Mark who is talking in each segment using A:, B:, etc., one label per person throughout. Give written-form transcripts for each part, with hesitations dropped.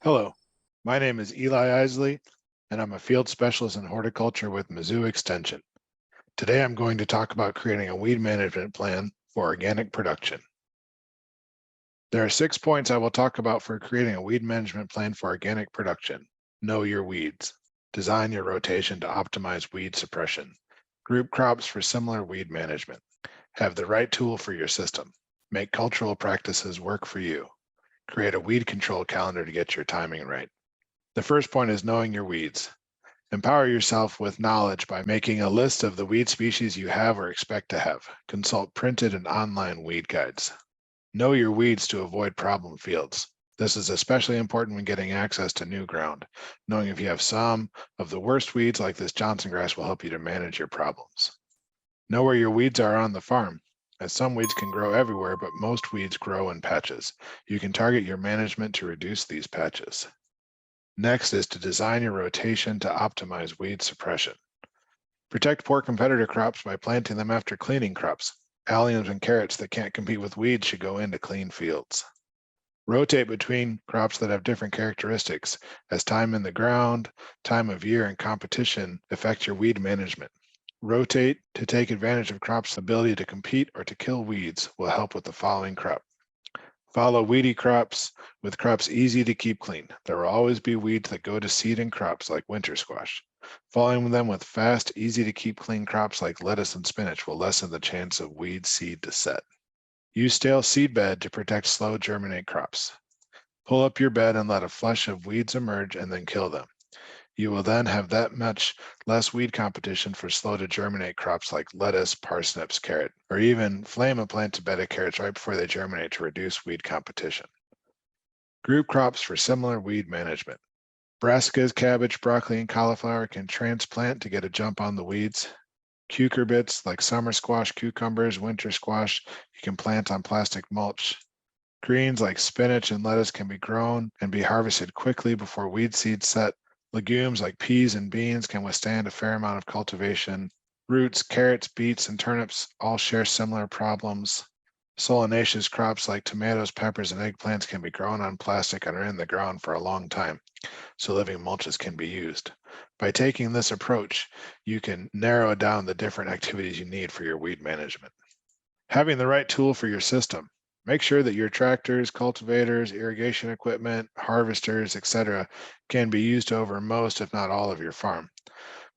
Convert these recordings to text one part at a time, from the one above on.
A: Hello, my name is Eli Isele, and I'm a field specialist in horticulture with Mizzou Extension. Today I'm going to talk about creating a weed management plan for organic production. There are 6 points I will talk about for creating a weed management plan for organic production. Know your weeds. Design your rotation to optimize weed suppression. Group crops for similar weed management. Have the right tool for your system. Make cultural practices work for you. Create a weed control calendar to get your timing right. The first point is knowing your weeds. Empower yourself with knowledge by making a list of the weed species you have or expect to have. Consult printed and online weed guides. Know your weeds to avoid problem fields. This is especially important when getting access to new ground. Knowing if you have some of the worst weeds like this Johnson grass will help you to manage your problems. Know where your weeds are on the farm, as some weeds can grow everywhere, but most weeds grow in patches. You can target your management to reduce these patches. Next is to design your rotation to optimize weed suppression. Protect poor competitor crops by planting them after cleaning crops. Alliums and carrots that can't compete with weeds should go into clean fields. Rotate between crops that have different characteristics, as time in the ground, time of year, and competition affect your weed management. Rotate to take advantage of crops' ability to compete or to kill weeds will help with the following crop. Follow weedy crops with crops easy to keep clean. There will always be weeds that go to seed in crops like winter squash. Following them with fast, easy to keep clean crops like lettuce and spinach will lessen the chance of weed seed to set. Use stale seed bed to protect slow germinate crops. Pull up your bed and let a flush of weeds emerge and then kill them. You will then have that much less weed competition for slow to germinate crops like lettuce, parsnips, carrot, or even flame a planted bed of carrots right before they germinate to reduce weed competition. Group crops for similar weed management. Brassicas, cabbage, broccoli, and cauliflower can transplant to get a jump on the weeds. Cucurbits like summer squash, cucumbers, winter squash, you can plant on plastic mulch. Greens like spinach and lettuce can be grown and be harvested quickly before weed seeds set. Legumes like peas and beans can withstand a fair amount of cultivation. Roots, carrots, beets, and turnips all share similar problems. Solanaceous crops like tomatoes, peppers, and eggplants can be grown on plastic and are in the ground for a long time, so living mulches can be used. By taking this approach, you can narrow down the different activities you need for your weed management. Having the right tool for your system. Make sure that your tractors, cultivators, irrigation equipment, harvesters, etc. can be used over most, if not all, of your farm.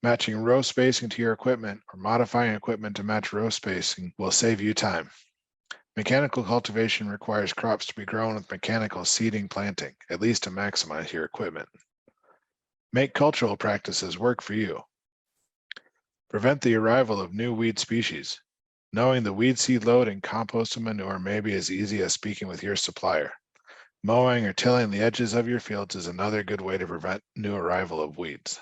A: Matching row spacing to your equipment or modifying equipment to match row spacing will save you time. Mechanical cultivation requires crops to be grown with mechanical seeding planting, at least to maximize your equipment. Make cultural practices work for you. Prevent the arrival of new weed species. Knowing the weed seed load and compost and manure may be as easy as speaking with your supplier. Mowing or tilling the edges of your fields is another good way to prevent new arrival of weeds.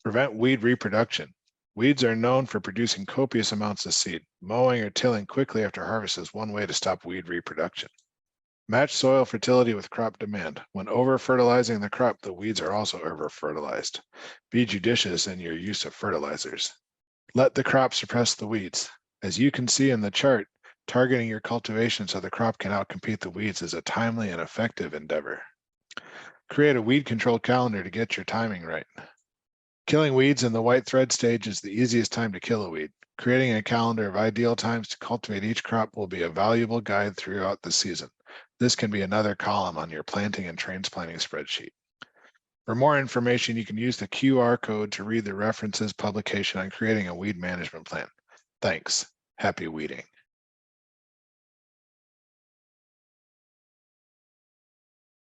A: Prevent weed reproduction. Weeds are known for producing copious amounts of seed. Mowing or tilling quickly after harvest is one way to stop weed reproduction. Match soil fertility with crop demand. When over-fertilizing the crop, the weeds are also over-fertilized. Be judicious in your use of fertilizers. Let the crop suppress the weeds. As you can see in the chart, targeting your cultivation so the crop can outcompete the weeds is a timely and effective endeavor. Create a weed control calendar to get your timing right. Killing weeds in the white thread stage is the easiest time to kill a weed. Creating a calendar of ideal times to cultivate each crop will be a valuable guide throughout the season. This can be another column on your planting and transplanting spreadsheet. For more information, you can use the QR code to read the references publication on creating a weed management plan. Thanks. Happy weeding.